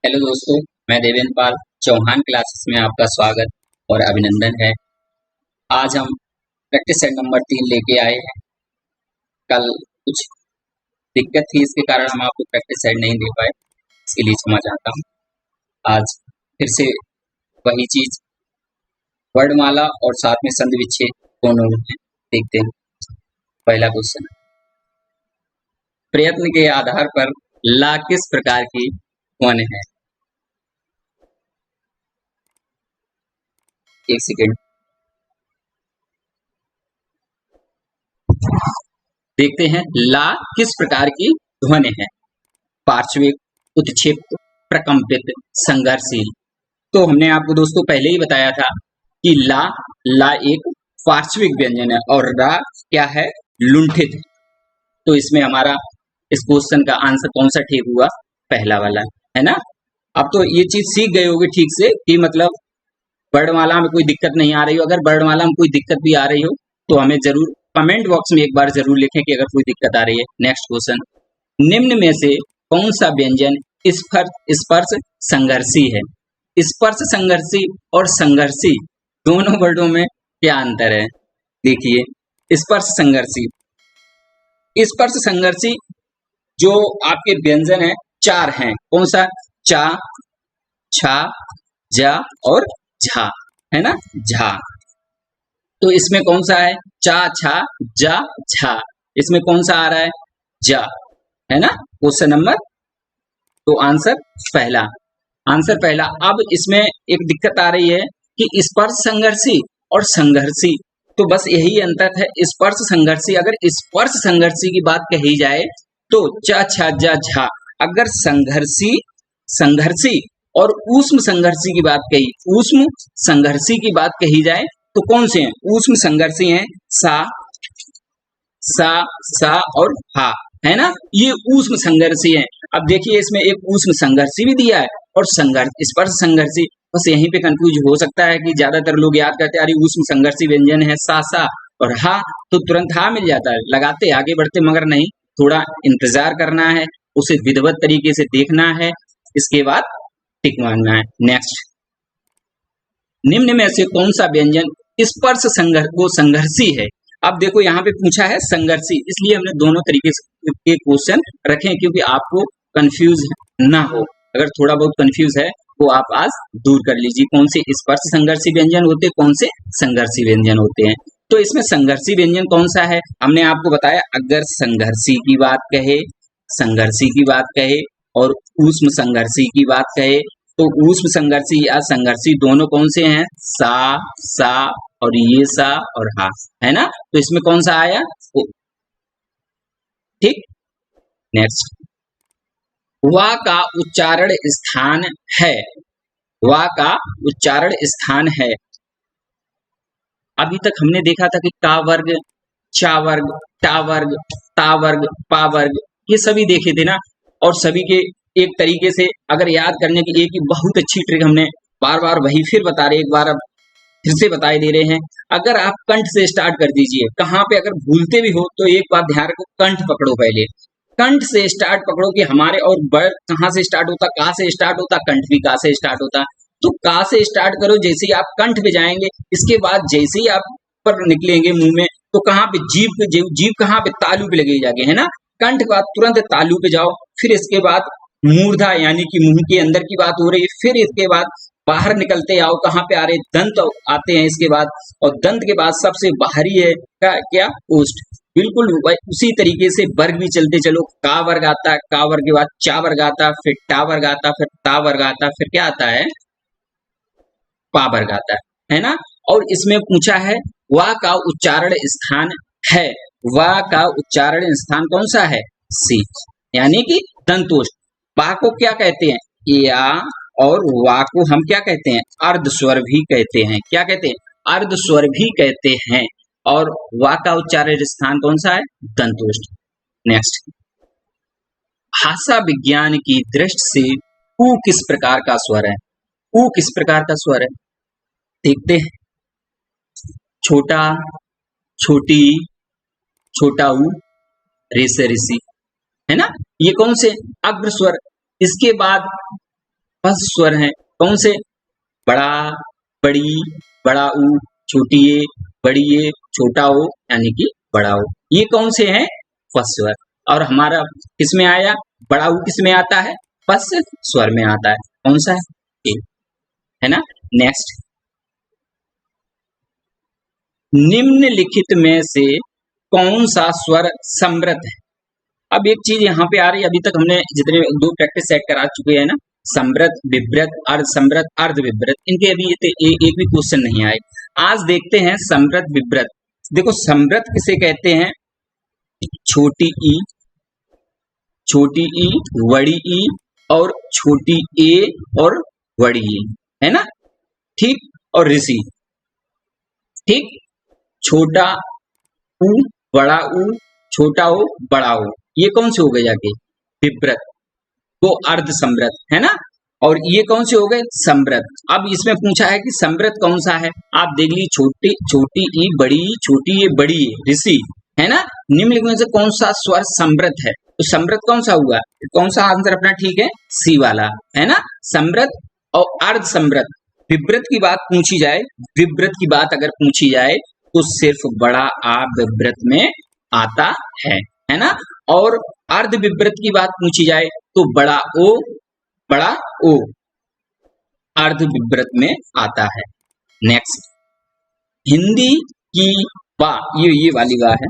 Hello दोस्तों, मैं देवेंद्र पाल Chauhan classes में आपका स्वागत और अभिनंदन है। आज हम प्रैक्टिस सेट नंबर 3 लेके आए हैं। कल कुछ दिक्कत थी, इसके कारण हम आपको प्रैक्टिस सेट नहीं दे पाए, इसके लिए क्षमा चाहता हूँ। आज फिर से वही चीज वर्णमाला और साथ में संधि विच्छेद दोनों हैं। देखते हैं पहला क्वेश्चन। प्रयत्न के आधार पर ला किस प्रकार की ध्वनि है? एक सेकेंड, देखते हैं ला किस प्रकार की ध्वनि है। पार्श्विक, उत्क्षिप्त, प्रकंपित, संघर्षशील। तो हमने आपको दोस्तों पहले ही बताया था कि ला एक पार्श्विक व्यंजन है और रा क्या है? लुंठित है। तो इसमें हमारा इस क्वेश्चन का आंसर कौन सा ठीक हुआ? पहला वाला, है ना। अब तो ये चीज सीख गए होगे ठीक से कि मतलब वर्णमाला में कोई दिक्कत नहीं आ रही हो। अगर वर्णमाला में कोई दिक्कत भी आ रही हो तो हमें जरूर कमेंट बॉक्स में एक बार जरूर लिखें कि अगर कोई दिक्कत आ रही है। नेक्स्ट क्वेश्चन, निम्न में से कौन सा व्यंजन स्पर्श संघर्षी है? स्पर्श संघर्षी और संघर्षी दोनों वर्डों में क्या अंतर है? देखिए, स्पर्श संघर्षी जो आपके व्यंजन है चार हैं। कौन सा? चा, छा, जा और झा, है ना। झा। तो इसमें कौन सा है? चा, छा, जा, झा। इसमें कौन सा आ रहा है? जा, है ना। क्वेश्चन नंबर, तो आंसर पहला। अब इसमें एक दिक्कत आ रही है कि स्पर्श संघर्षी और संघर्षी, तो बस यही अंतर है। स्पर्श संघर्षी, अगर स्पर्श संघर्षी की बात कही जाए तो चा, छा, जा, झा। अगर संघर्षी और ऊष्म संघर्षी की बात कही जाए तो कौन से हैं? ऊष्म संघर्षी हैं सा और हा, है ना। ये ऊष्म संघर्षी हैं। अब देखिए, इसमें एक ऊष्म संघर्षी भी दिया है और स्पर्श संघर्षी। बस यहीं पे कंफ्यूज हो सकता है कि ज्यादातर लोग याद करते हैं अरे ऊष्म संघर्षी व्यंजन है सा और हा, तो तुरंत हा मिल जाता है, लगाते आगे बढ़ते, मगर नहीं, थोड़ा इंतजार करना है, उसे विधिवत तरीके से देखना है, इसके बाद टिक मारना है। नेक्स्ट, निम्न में से कौन सा व्यंजन स्पर्श संघर्षी है? अब देखो यहाँ पे पूछा है संघर्षी, इसलिए हमने दोनों तरीके के क्वेश्चन रखे क्योंकि आपको कंफ्यूज ना हो। अगर थोड़ा बहुत कंफ्यूज है वो आप आज दूर कर लीजिए, कौन से स्पर्श संघर्षी व्यंजन होते हैं, कौन से संघर्षी व्यंजन होते हैं। तो इसमें संघर्षी व्यंजन कौन सा है? हमने आपको बताया, अगर संघर्षी की बात कहे और ऊष्म संघर्षी की बात कहे तो ऊष्म संघर्षी या संघर्षी दोनों कौन से हैं? सा और ये सा और हा, है ना। तो इसमें कौन सा आया? ठीक। नेक्स्ट, वा का उच्चारण स्थान है। वा का उच्चारण स्थान है। अभी तक हमने देखा था कि का वर्ग, चा वर्ग, टा वर्ग, ता वर्ग, पा वर्ग, ये सभी देखे थे ना। और सभी के एक तरीके से अगर याद करने की एक बहुत अच्छी ट्रिक हमने बार बार वही फिर बता रहे, एक बार अब फिर से बताए दे रहे हैं। अगर आप कंठ से स्टार्ट कर दीजिए, कहाँ पे अगर भूलते भी हो तो एक बात ध्यान रखो, कंठ पकड़ो, पहले कंठ से स्टार्ट पकड़ो कि हमारे, और वर्ड कहाँ से स्टार्ट होता? का से स्टार्ट होता, कंठ भी का से स्टार्ट होता। तो का से स्टार्ट करो, जैसे ही आप कंठ पे जाएंगे, इसके बाद जैसे ही आप पर निकलेंगे मुंह में, तो कहाँ पे? जीभ कहाँ पे? तालू पे लगे जाके, है ना। कंठ के बाद तुरंत तालू पे जाओ, फिर इसके बाद मूर्धा यानी कि मुंह के अंदर की बात हो रही है, फिर इसके बाद बाहर निकलते आओ, कहाँ पे आ रहे? दंत आते हैं इसके बाद, और दंत के बाद सबसे बाहरी है क्या? ओष्ठ। बिल्कुल उसी तरीके से वर्ग भी चलते चलो, का वर्ग आता है, का वर्ग के बाद चा वर्ग आता, फिर टा वर्ग आता, फिर ता वर्ग आता, फिर क्या आता है? पा वर्ग आता है ना। और इसमें पूछा है वा का उच्चारण स्थान है। वा का उच्चारण स्थान कौन सा है? सी, यानी कि दंतोष्ठ। पा को क्या कहते हैं? या, और वा को हम क्या कहते हैं? अर्ध स्वर भी कहते हैं। क्या कहते हैं? अर्ध स्वर भी कहते हैं। और वा का उच्चारण स्थान कौन सा है? दंतोष्ठ। नेक्स्ट, भाषा विज्ञान की दृष्टि से ऊ किस प्रकार का स्वर है? ऊ किस प्रकार का स्वर है? देखते हैं, छोटा, छोटी, छोटा ऊ, रेसे ऋषि, है ना। ये कौन से? अग्र स्वर। इसके बाद फर्स्ट स्वर हैं कौन से? बड़ा, बड़ी, बड़ा ऊ, छोटी ए, बड़ी ए, छोटा ओ, यानी कि बड़ा ओ। ये कौन से हैं? फर्स्ट स्वर। और हमारा किस में आया? बड़ा ऊ किस में आता है? फर्स्ट स्वर में आता है। कौन सा है? ए, है ना। नेक्स्ट, निम्नलिखित में से कौन सा स्वर समृत है? अब एक चीज यहाँ पे आ रही है, अभी तक हमने जितने 2 प्रैक्टिस सेट करा चुके हैं ना, समृत, विव्रत, अर्ध समृत, अर्ध विव्रत, इनके अभी एक भी क्वेश्चन नहीं आए। आज देखते हैं समृत विव्रत। देखो समृत किसे कहते हैं? छोटी ई, बड़ी ई और छोटी ए और बड़ी ए, है ना, ठीक। और ऋषि, ठीक, छोटा ऊ, बड़ा ऊ, छोटा ओ, बड़ा ओ, ये कौन से हो गए जाके? विव्रत। वो अर्ध समृत है ना। और ये कौन से हो गए? समृत। अब इसमें पूछा है कि समृत कौन सा है? आप देख लीजिए, छोटी ई, बड़ी ई, छोटी ए, बड़ी ए, ऋषि, है ना। निम्नलिखित में से कौन सा स्वर समृत है? तो समृत कौन सा हुआ? कौन सा आंसर अपना ठीक है? सी वाला, है ना। समृत और अर्ध समृत। विव्रत की बात पूछी जाए, विव्रत की बात अगर पूछी जाए तो सिर्फ बड़ा आ विव्रत में आता है ना। और अर्ध विव्रत की बात पूछी जाए तो बड़ा ओ अर्ध विव्रत में आता है। नेक्स्ट, हिंदी की वा, ये वाली वा है,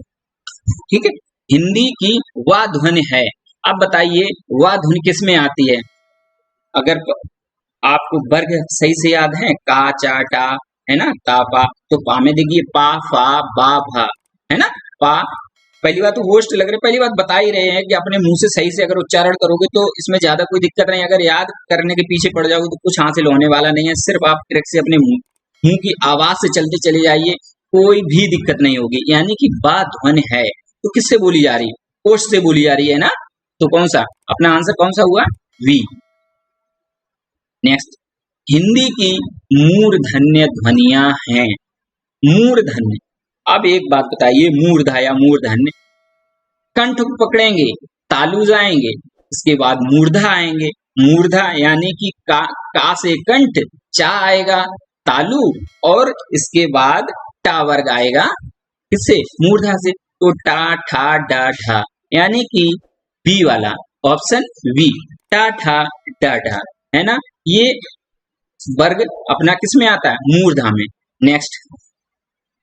ठीक है। हिंदी की वा ध्वनि है। अब बताइए वा ध्वनि किस में आती है? अगर आपको वर्ग सही से याद है, का, चा, टा, है ना, ता, पा, तो पा में देखिए पा, फा, बा, भा, है ना। पा, पहली बात तो होस्ट लग रहे, पहली बात बता ही रहे हैं कि अपने मुंह से सही से अगर उच्चारण करोगे तो इसमें ज्यादा कोई दिक्कत नहीं। अगर याद करने के पीछे पड़ जाओगे तो कुछ हासिल होने वाला नहीं है। सिर्फ आप ट्रिक से अपने मुंह की आवाज से चलते चले जाइए, कोई भी दिक्कत नहीं होगी। यानी कि बा ध्वनि है तो किससे बोली जा रही? होस्ट से बोली जा रही है ना। तो कौन सा अपना आंसर कौन सा हुआ? वी। नेक्स्ट, हिंदी की मूर्धन्य ध्वनियां हैं। मूर्धन्य, अब एक बात बताइए, मूर्धा या मूर्धन्य, कंठ को पकड़ेंगे, तालु जाएंगे, इसके बाद मूर्धा आएंगे। मूर्धा यानी कि का से कंठ, चा आएगा, तालु, और इसके बाद टा वर्ग आएगा किससे? मूर्धा से। तो टा, ठा, डा, ठा, यानी कि बी वाला ऑप्शन, वी, टा, ठा, डा, ढा, है ना। ये वर्ग अपना किस में आता है? मूर्धा में। नेक्स्ट,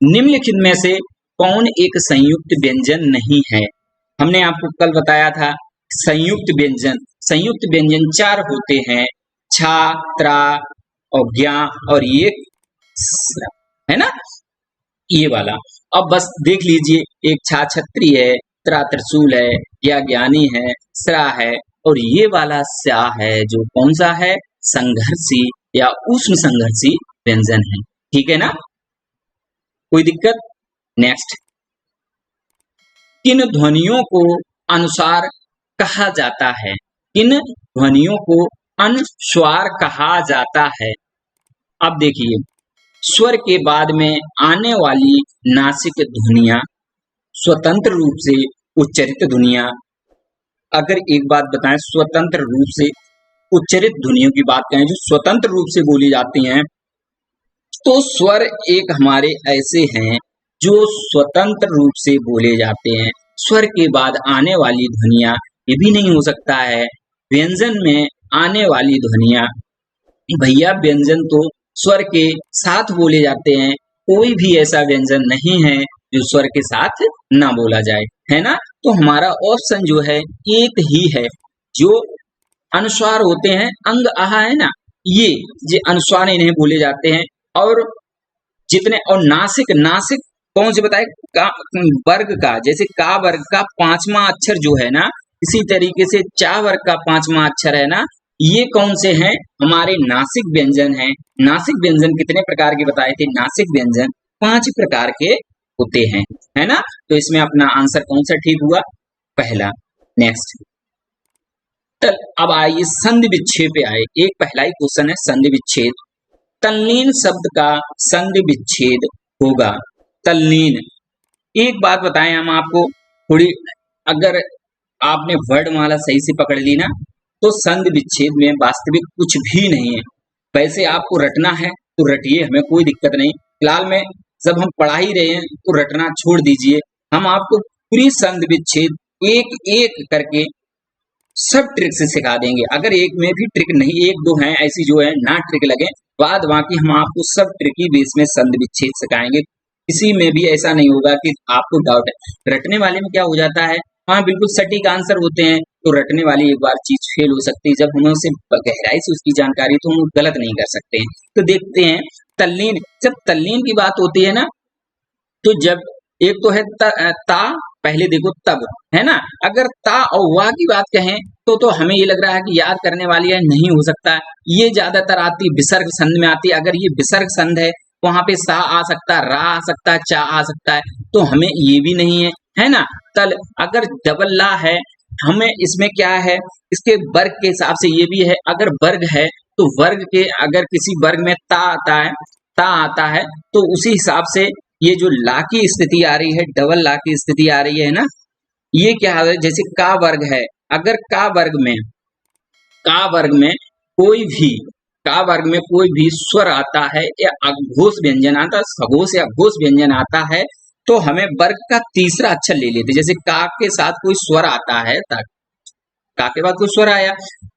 निम्नलिखित में से कौन एक संयुक्त व्यंजन नहीं है? हमने आपको कल बताया था संयुक्त व्यंजन। संयुक्त व्यंजन 4 होते हैं, छा, त्रा और ज्ञा और ये स्रा, है ना, ये वाला। अब बस देख लीजिए, एक छा छत्री है, त्रा त्रिशूल है, ज्ञा ज्ञानी है, स्रा है, और ये वाला स्या है जो कौन सा है? संघर्षी या उष्ण संघर्षी व्यंजन है। ठीक है ना, कोई दिक्कत? नेक्स्ट, किन ध्वनियों को अनुस्वार कहा जाता है? किन ध्वनियों को अनुस्वार कहा जाता है? अब देखिए, स्वर के बाद में आने वाली नासिक ध्वनियां, स्वतंत्र रूप से उच्चरित ध्वनियां, अगर एक बात बताएं, स्वतंत्र रूप से उच्चरित ध्वनियों की बात करें जो स्वतंत्र रूप से बोली जाती हैं, तो स्वर एक हमारे ऐसे हैं जो स्वतंत्र रूप से बोले जाते हैं। स्वर के बाद आने वाली ध्वनियां, ये भी नहीं हो सकता है व्यंजन में आने वाली ध्वनियां। भैया व्यंजन तो स्वर के साथ बोले जाते हैं, कोई भी ऐसा व्यंजन नहीं है जो स्वर के साथ ना बोला जाए, है ना। तो हमारा ऑप्शन जो है एक ही है। जो अनुस्वार होते हैं, अंग आहा है ना, ये अनुस्वार इन्हें बोले जाते हैं। और जितने, और नासिक, नासिक कौन से बताए? का वर्ग का, जैसे का वर्ग का 5वां अक्षर जो है ना, इसी तरीके से चा वर्ग का 5वां अक्षर है ना, ये कौन से हैं? हमारे नासिक व्यंजन हैं। नासिक व्यंजन कितने प्रकार के बताए थे? नासिक व्यंजन 5 प्रकार के होते हैं, है ना। तो इसमें अपना आंसर कौन सा ठीक हुआ? पहला। नेक्स्ट, अब आइए संधि विच्छेद पे आए। एक पहला ही क्वेश्चन है संधि विच्छेद। तल्लीन शब्द का संधि विच्छेद होगा तल्लीन। एक बात बताएं हम आपको, थोड़ी अगर आपने वर्णमाला सही से पकड़ ली ना, तो संधि विच्छेद में वास्तविक कुछ भी नहीं है। वैसे आपको रटना है तो रटिए, हमें कोई दिक्कत नहीं। फिलहाल में जब हम पढ़ा ही रहे हैं तो रटना छोड़ दीजिए। हम आपको पूरी संधि विच्छेद एक एक करके सब ट्रिक से सिखा देंगे। अगर एक में भी ट्रिक नहीं, एक दो हैं ऐसी जो है ना ट्रिक लगे, बाद बाकी हम आपको सब ट्रिकी बेस में संधि विच्छेद सिखाएंगे। किसी में भी ऐसा नहीं होगा कि आपको डाउट है। रटने वाले में क्या हो जाता है, हाँ बिल्कुल सटीक आंसर होते हैं, तो रटने वाली एक बार चीज फेल हो सकती है। जब हमें उसे गहराई से उसकी जानकारी, तो हम गलत नहीं कर सकते हैं। तो देखते हैं तल्लीन। जब तल्लीन की बात होती है ना, तो जब एक तो है ता, पहले देखो तब, है ना। अगर ता और वाह की बात कहें तो हमें ये लग रहा है कि याद करने वाली है, नहीं हो सकता है। ये ज्यादातर आती विसर्ग संध में आती है। अगर ये विसर्ग संध है, वहां पे सा आ सकता है, रा आ सकता है, चा आ सकता है, तो हमें ये भी नहीं है, है ना। तल, अगर डबल ला है, हमें इसमें क्या है, इसके वर्ग के हिसाब से ये भी है। अगर वर्ग है तो वर्ग के, अगर किसी वर्ग में ता आता है तो उसी हिसाब से ये जो ला की स्थिति आ रही है, डबल ला की स्थिति आ रही है ना, ये क्या है, जैसे का वर्ग है, अगर का वर्ग में कोई भी स्वर आता है या अघोष व्यंजन आता है, सघोष या घोष व्यंजन आता है, तो हमें वर्ग का तीसरा अक्षर ले लेते। जैसे का के साथ कोई स्वर आता है, का के बाद कोई स्वर आया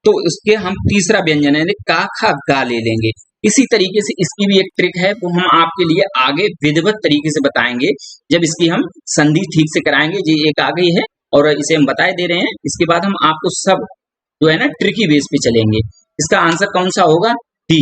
तो उसके हम तीसरा व्यंजन है का खा गा ले लेंगे। इसी तरीके से इसकी भी एक ट्रिक है, वो हम आपके लिए आगे विधिवत तरीके से बताएंगे जब इसकी हम संधि ठीक से कराएंगे। जी एक आ गई है और इसे हम बताए दे रहे हैं। इसके बाद हम आपको सब जो है ना ट्रिकी बेस पे चलेंगे। इसका आंसर कौन सा होगा, डी।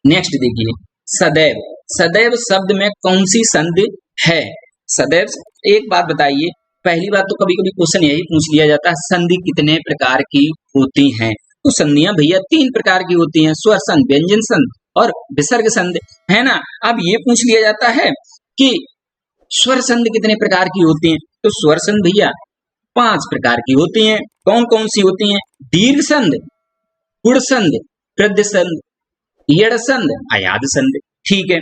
नेक्स्ट देखिए सदैव। सदैव शब्द में कौन सी संधि है। सदैव, एक बात बताइए, पहली बात तो कभी कभी क्वेश्चन यही पूछ लिया जाता है, संधि कितने प्रकार की होती हैं। तो संधियां भैया 3 प्रकार की होती हैं, स्वर संध, व्यंजन संध और विसर्ग संध, है ना। अब ये पूछ लिया जाता है कि स्वर संध कितने प्रकार की होती हैं, तो स्वर संध भैया 5 प्रकार की होती हैं। कौन कौन सी होती हैं, दीर्घ संध, गुण संध, वृद्ध संध, यड़ संध, अयाद संध। ठीक है,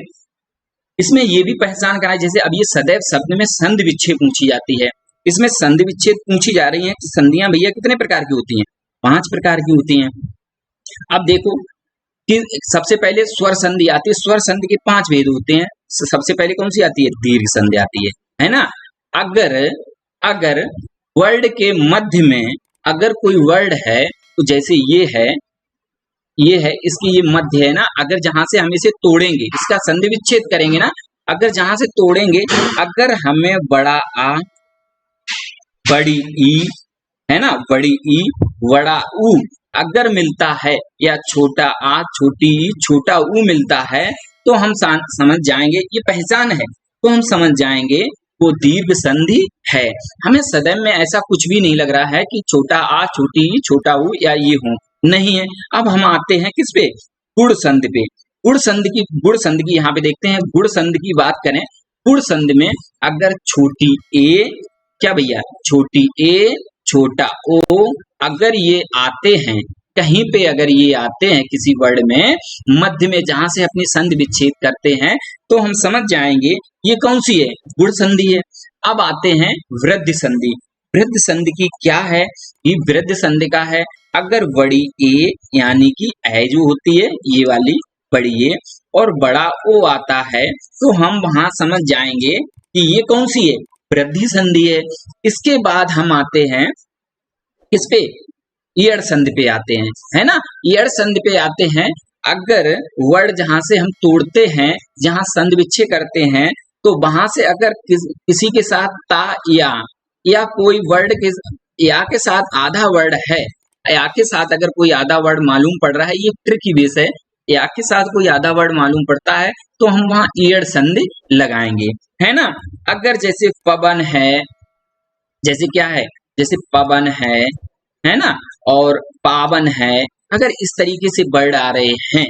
इसमें ये भी पहचान कराए, जैसे अब ये सदैव शब्द में संधि विच्छेद पूछी जाती है, इसमें संधि विच्छेद पूछी जा रही है कि संधियां भैया कितने प्रकार की होती हैं, 5 प्रकार की होती हैं। अब देखो कि सबसे पहले स्वर संधि आती है। स्वर संधि के 5 भेद होते हैं। सबसे पहले कौन सी आती है, दीर्घ संधि आती है ना। अगर वर्ड के मध्य में अगर कोई वर्ड है, तो जैसे ये है, इसकी ये मध्य है ना, अगर जहां से हम इसे तोड़ेंगे, इसका संधि विच्छेद करेंगे ना, अगर जहां से तोड़ेंगे, अगर हमें बड़ा आ, बड़ी ई, है ना, बड़ी ई, बड़ा ऊ अगर मिलता है, या छोटा आ, छोटी ई, छोटा ऊ मिलता है, तो हम समझ जाएंगे, ये पहचान है, तो हम समझ जाएंगे वो दीर्घ संधि है। हमें सदैव में ऐसा कुछ भी नहीं लग रहा है कि छोटा आ, छोटी ई, छोटा ऊ या ये हो, नहीं है। अब हम आते हैं किस पे, गुण संधि पे। गुण संधि की यहाँ पे देखते हैं। गुण संधि की बात करें, गुण संधि में अगर छोटी ए, क्या भैया, छोटी ए, छोटा ओ, अगर ये आते हैं कहीं पे, अगर ये आते हैं किसी वर्ड में मध्य में, जहां से अपनी संधि विच्छेद करते हैं, तो हम समझ जाएंगे ये कौन सी है, गुण संधि है। अब आते हैं वृद्धि संधि। वृद्धि संधि की क्या है, ये वृद्धि संधि का है, अगर बड़ी ए यानी कि ए जो होती है, ये वाली बड़ी ए, और बड़ा ओ आता है, तो हम वहां समझ जाएंगे कि ये कौन सी है, वृद्धि संधि है। इसके बाद हम आते हैं किस पे, ईयड़ संधि पे आते हैं, है ना। ईयड़ संधि पे आते हैं, अगर वर्ड जहां से हम तोड़ते हैं, जहां संधि विच्छेद करते हैं, तो वहां से अगर किसी के साथ ता या कोई वर्ड के या के साथ आधा वर्ड है, या के साथ अगर कोई आधा वर्ड मालूम पड़ रहा है, ये ट्रिकी बेस है, या के साथ कोई आधा वर्ड मालूम पड़ता है, तो हम वहां ईयड़ संधि लगाएंगे, है ना। अगर जैसे पवन है, जैसे क्या है, जैसे पवन है ना, और पावन है, अगर इस तरीके से वर्ड आ रहे हैं,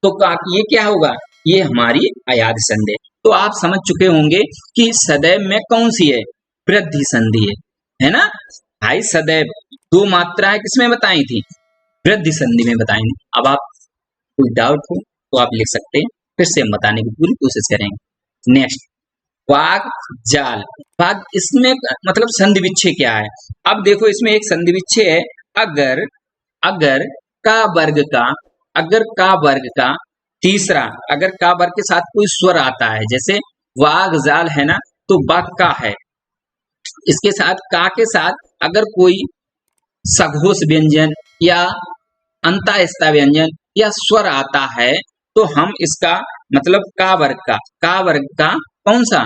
तो ये क्या होगा, ये हमारी अयाद संधि। तो आप समझ चुके होंगे कि सदैव में कौन सी है, वृद्धि संधि है ना। भाई सदैव 2 मात्राएं किसमें बताई थी, वृद्धि संधि में बताएंगे। अब आप कोई डाउट हो तो आप लिख सकते हैं, फिर से हम बताने की पूरी कोशिश करेंगे। नेक्स्ट, वाग जाल। इसमें मतलब संधि विच्छेद क्या है। अब देखो इसमें एक संधि विच्छेद है, अगर अगर का वर्ग का अगर का वर्ग का तीसरा, अगर का वर्ग के साथ कोई स्वर आता है, जैसे वाग जाल है ना, तो बाग का है, इसके साथ का के साथ अगर कोई सघोष व्यंजन या अंतास्था व्यंजन या स्वर आता है, तो हम इसका मतलब का वर्ग का कौन सा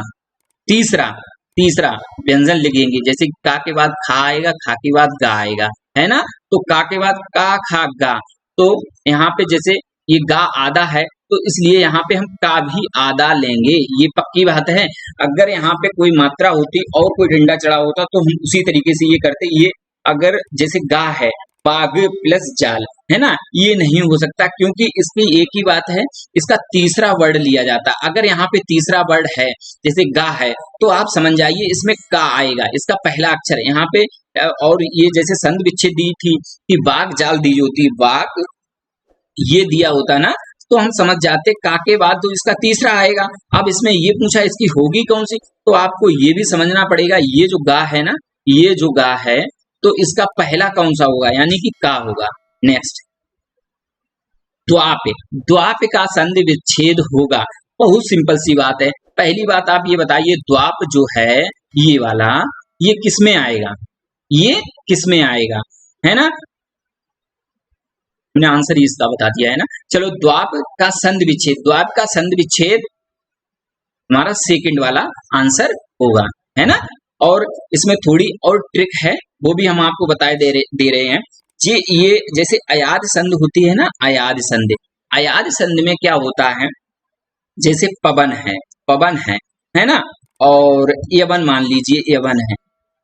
तीसरा तीसरा व्यंजन लिखेंगे। जैसे का के बाद खा आएगा, खा के बाद गा आएगा, है ना, तो का के बाद का खा गा, तो यहाँ पे जैसे ये गा आधा है, तो इसलिए यहाँ पे हम का भी आधा लेंगे, ये पक्की बात है। अगर यहाँ पे कोई मात्रा होती और कोई डंडा चढ़ा होता तो हम उसी तरीके से ये करते। ये अगर जैसे गा है, बाग प्लस जाल, है ना, ये नहीं हो सकता, क्योंकि इसकी एक ही बात है, इसका तीसरा वर्ड लिया जाता। अगर यहाँ पे तीसरा वर्ड है, जैसे गा है, तो आप समझ जाइए इसमें का आएगा, इसका पहला अक्षर यहाँ पे। और ये जैसे संधि विच्छेद दी थी कि बाग जाल दी होती, बाग ये दिया होता ना, तो हम समझ जाते का के बाद तो इसका तीसरा आएगा। अब इसमें ये पूछा इसकी होगी कौन सी, तो आपको ये भी समझना पड़ेगा, ये जो गा है ना, ये जो गा है, तो इसका पहला कौन सा होगा, यानी कि का होगा। नेक्स्ट, द्वाप, द्वाप का संधि विच्छेद होगा। बहुत सिंपल सी बात है। पहली बात आप ये बताइए, द्वाप जो है ये वाला, ये किसमें आएगा, ये किसमें आएगा, है ना, मैंने आंसर इसका बता दिया है ना। चलो, द्वाप का संधि विच्छेद, द्वाप का संधि विच्छेद हमारा सेकंड वाला आंसर होगा, है ना। और इसमें थोड़ी और ट्रिक है, वो भी हम आपको बताए दे रहे हैं। ये जैसे अयाद संधि होती है ना, अयाद संधि, अयाद संधि में क्या होता है, जैसे पवन है ना, और यवन मान लीजिए, यवन है,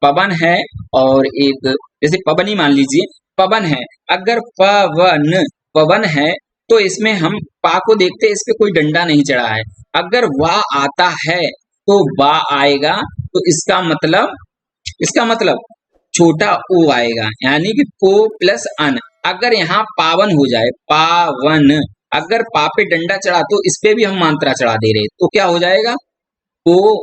पवन है, और एक जैसे पवनी मान लीजिए, पवन है। अगर पवन है, तो इसमें हम पा को देखते हैं, इस पे कोई डंडा नहीं चढ़ा है। अगर वाह आता है तो वाह आएगा, तो इसका मतलब छोटा ओ आएगा, यानी कि पो प्लस अन। अगर यहाँ पावन हो जाए, पावन, अगर पा पे डंडा चढ़ा तो इस पे भी हम मात्रा चढ़ा दे रहे, तो क्या हो जाएगा, ओ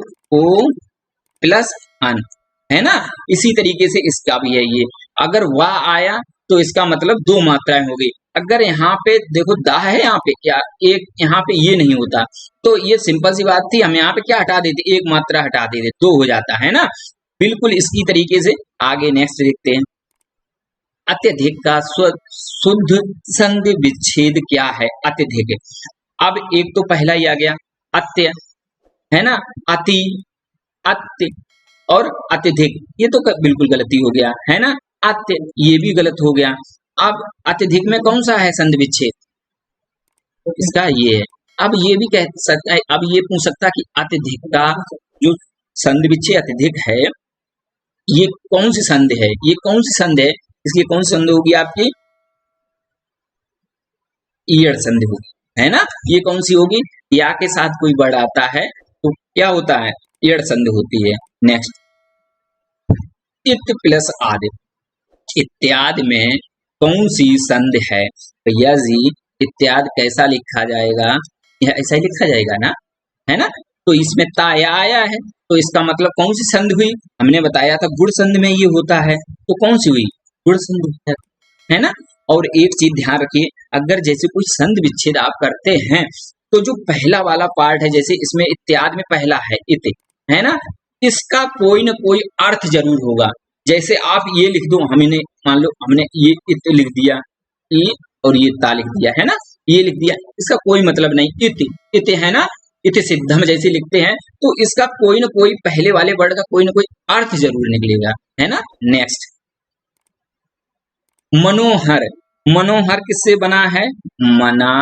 प्लस अन, है ना। इसी तरीके से इसका भी है ये, अगर वाह आया तो इसका मतलब दो मात्राएं हो गई। अगर यहाँ पे देखो दा है, यहाँ पे क्या एक, यहाँ पे ये नहीं होता, तो ये सिंपल सी बात थी, हम यहाँ पे क्या हटा देते, एक मात्रा हटा देते, दो हो जाता है ना। बिल्कुल इसी तरीके से आगे नेक्स्ट देखते हैं। अत्यधिक का शुद्ध संधि विच्छेद क्या है, अत्यधिक। अब एक तो पहला ही आ गया अत्य, है ना, अति, अत्य और अत्यधिक, ये तो बिल्कुल गलती हो गया, है ना। अत्य, ये भी गलत हो गया। अब अत्यधिक में कौन सा है संधि विच्छेद, इसका ये है। अब ये भी कह सकता है, अब ये पूछ सकता कि अत्यधिक का जो संधि विच्छेद अत्यधिक है, ये कौन सी संधि है, ये कौन सी संधि है, इसकी कौन सी संधि होगी आपकी, ईयड़ संधि होगी, है ना। ये कौन सी होगी, या के साथ कोई वर्ड आता है तो क्या होता है, ईयड़ संधि होती है। नेक्स्ट, इत प्लस आदि, इत्यादि में कौन सी संधि है, भैया जी इत्यादि कैसा लिखा जाएगा, यह ऐसा ही लिखा जाएगा ना, है ना। तो इसमें ताया आया है, तो इसका मतलब कौन सी संधि हुई, हमने बताया था गुण संधि में ये होता है, तो कौन सी हुई, गुण संधि, है ना। और एक चीज ध्यान रखिए, अगर जैसे कोई संधि विच्छेद आप करते हैं, तो जो पहला वाला पार्ट है, जैसे इसमें इत्यादि में पहला है इत, है ना, इसका कोई ना कोई अर्थ जरूर होगा। जैसे आप ये लिख दो, हमने मान लो हमने ये इत लिख दिया, ई और ये ता लिख दिया, है ना, ये लिख दिया, इसका कोई मतलब नहीं। इत है ना, इत सिद्धम जैसे लिखते हैं, तो इसका कोई ना कोई पहले वाले वर्ड का कोई ना कोई अर्थ जरूर निकलेगा, है ना। नेक्स्ट, मनोहर, मनोहर किससे बना है, मना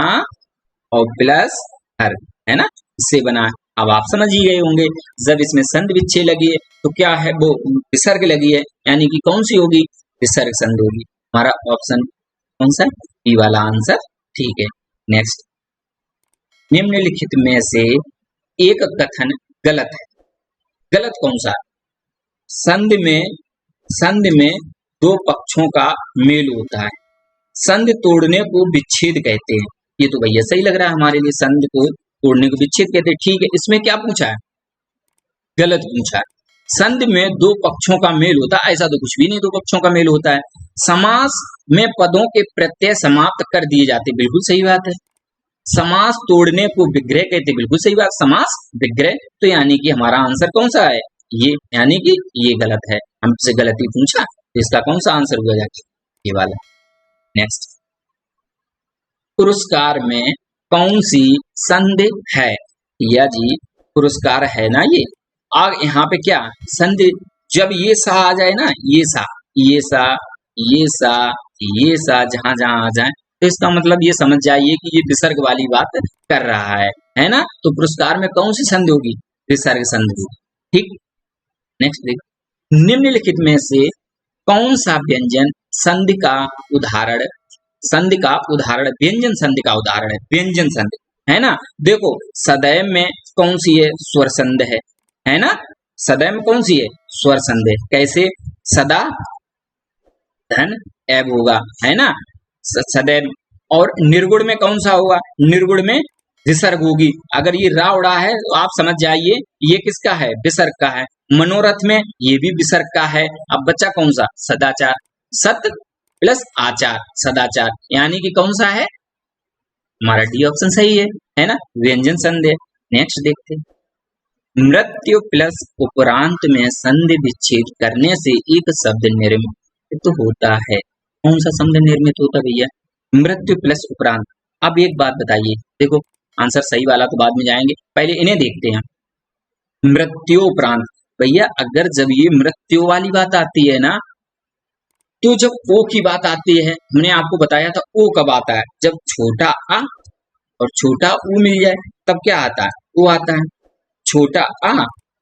और प्लस हर, है ना, इससे बना है। अब आप समझ ही गए होंगे, जब इसमें संधि विच्छेद लगी है तो क्या है, वो विसर्ग लगी है, यानी कि कौन सी होगी, विसर्ग संधि होगी। हमारा ऑप्शन कौन सा, बी वाला आंसर ठीक है। नेक्स्ट, निम्नलिखित में से एक कथन गलत है, गलत कौन सा, संधि में दो पक्षों का मेल होता है, संधि तोड़ने को विच्छेद कहते हैं। ये तो भैया सही लग रहा है हमारे लिए, संधि को तोड़ने को विच्छेद कहते हैं, ठीक है। इसमें क्या पूछा है, गलत पूछा है। संधि में दो पक्षों का मेल होता है, ऐसा तो कुछ भी नहीं दो पक्षों का मेल होता है। समास में पदों के प्रत्यय समाप्त कर दिए जाते, बिल्कुल सही बात है। समास तोड़ने को विग्रह कहते, बिल्कुल सही बात, समास विग्रह। तो यानी कि हमारा आंसर कौन सा है, ये, यानी कि ये गलत है। हमसे गलती पूछा, इसका कौन सा आंसर हुआ जाके, ये वाला। नेक्स्ट, पुरस्कार में कौन सी संधि है, या जी पुरस्कार है ना ये। आग यहाँ पे क्या संधि, जब ये सा आ जाए ना, ये सा, ये सा, ये सा, ये सा, जहां जहां आ जाए, तो इसका मतलब ये समझ जाइए कि ये विसर्ग वाली बात कर रहा है ना। तो पुरस्कार में कौन सी संधि होगी, विसर्ग संधि होगी। ठीक, नेक्स्ट देख, निम्नलिखित में से कौन सा व्यंजन संधि का उदाहरण, संधि का उदाहरण, व्यंजन संधि का उदाहरण है, व्यंजन संधि है ना। देखो सदैव में कौन सी है, स्वर संधि है ना। सदैव में कौन सी है, स्वर संधि। कैसे, सदा धन एब होगा, है ना, सदैव। और निर्गुण में कौन सा होगा, निर्गुण में विसर्ग होगी। अगर ये रा उड़ा है तो आप समझ जाइए ये किसका है, विसर्ग का है। मनोरथ में ये भी विसर्ग का है। अब बच्चा कौन सा, सदाचार, सत प्लस आचार, सदाचार, यानी कि कौन सा है हमारा डी ऑप्शन सही है ना, व्यंजन संधि। नेक्स्ट देखते हैं, मृत्यु प्लस उपरांत में संधि विच्छेद करने से एक शब्द निर्मित होता है। कौन सा शब्द निर्मित होता है भैया, मृत्यु प्लस उपरांत। अब एक बात बताइए, देखो आंसर सही वाला तो बाद में जाएंगे, पहले इन्हें देखते हैं। मृत्यु उपरांत, भैया अगर जब ये मृत्यु वाली बात आती है ना, तो जब ओ की बात आती है, मैंने आपको बताया था ओ कब आता है, जब छोटा आ और छोटा ऊ मिल जाए तब क्या आता है, ओ आता है। छोटा आ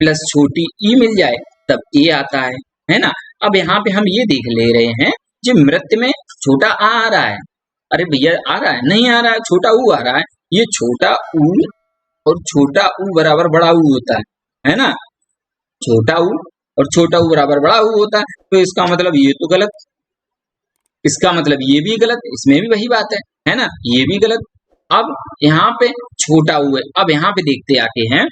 प्लस छोटी ई मिल जाए तब ए आता है ना। अब यहाँ पे हम ये देख ले रहे हैं, जो मृत्यु में छोटा आ रहा है, अरे भैया आ रहा है, नहीं आ रहा है, छोटा ऊ आ रहा है। ये छोटा ऊ और छोटा ऊ बराबर बड़ा ऊ होता है ना। छोटा ऊ और छोटा ऊ बराबर बड़ा ऊ होता है, तो इसका मतलब ये तो गलत, इसका मतलब ये भी गलत, इसमें भी वही बात है ना, ये भी गलत। अब यहाँ पे छोटा ऊ है, अब यहाँ पे देखते आके हैं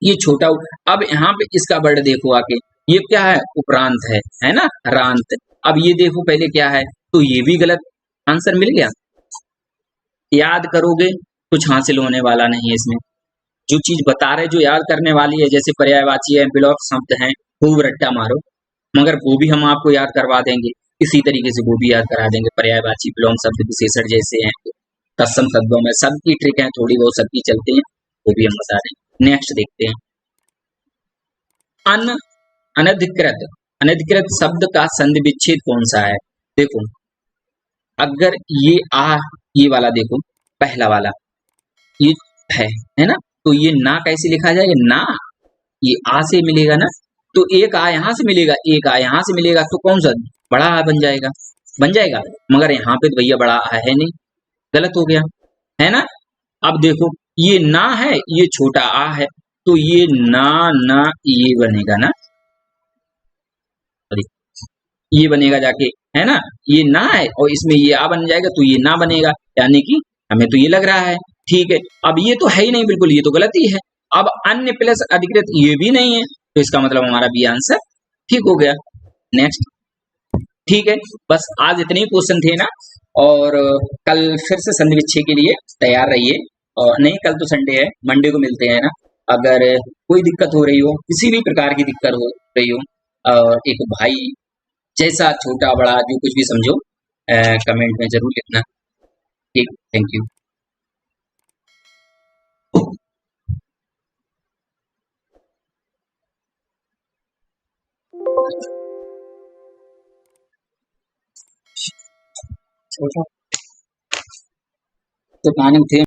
ये छोटा ऊ। अब यहाँ पे इसका वर्ड देखो आके, ये क्या है, उपरांत है ना, रांत। अब ये देखो पहले क्या है, तो ये भी गलत, आंसर मिल गया। याद करोगे कुछ हासिल होने वाला नहीं है इसमें, जो चीज बता रहे जो याद करने वाली है, जैसे पर्यायवाची है, विलोप शब्द है, खूब रट्टा मारो, मगर वो भी हम आपको याद करवा देंगे। इसी तरीके से वो भी याद करा देंगे, पर्यायवाची, विलोम शब्द, विशेषण जैसे हैं, तत्सम शब्दों में सबकी ट्रिक है, थोड़ी बहुत सबकी चलती है, वो भी हम बता देंगे। नेक्स्ट देखते हैं, अनधिकृत, अनधिकृत शब्द का संधि विच्छेद कौन सा है। देखो अगर ये आ, ये वाला देखो पहला वाला ये है ना, तो ये ना कैसे लिखा जाएगा, ना ये आ से मिलेगा ना, तो एक आ यहाँ से मिलेगा, एक आ यहाँ से मिलेगा, तो कौन सा बड़ा आ बन जाएगा, बन जाएगा। मगर यहाँ पे तो भैया बड़ा आ है नहीं, गलत हो गया, है ना। अब देखो ये ना है, ये छोटा आ है, तो ये ना ना ये बनेगा ना, ये बनेगा जाके, है ना, ये ना है और इसमें ये आ बन जाएगा, तो ये ना बनेगा, यानी कि हमें तो ये लग रहा है, ठीक है। अब ये तो है ही नहीं बिल्कुल, ये तो गलती है। अब अन्य प्लस अधिकृत ये भी नहीं है, तो इसका मतलब हमारा बी आंसर ठीक हो गया। नेक्स्ट, ठीक है, बस आज इतने ही क्वेश्चन थे ना, और कल फिर से संधि विच्छेद के लिए तैयार रहिए। और नहीं, कल तो संडे है, मंडे को मिलते हैं ना। अगर कोई दिक्कत हो रही हो, किसी भी प्रकार की दिक्कत हो रही हो, एक भाई जैसा छोटा बड़ा जो कुछ भी समझो, कमेंट में जरूर लिखना। ठीक, थैंक यू। तो कहानी थे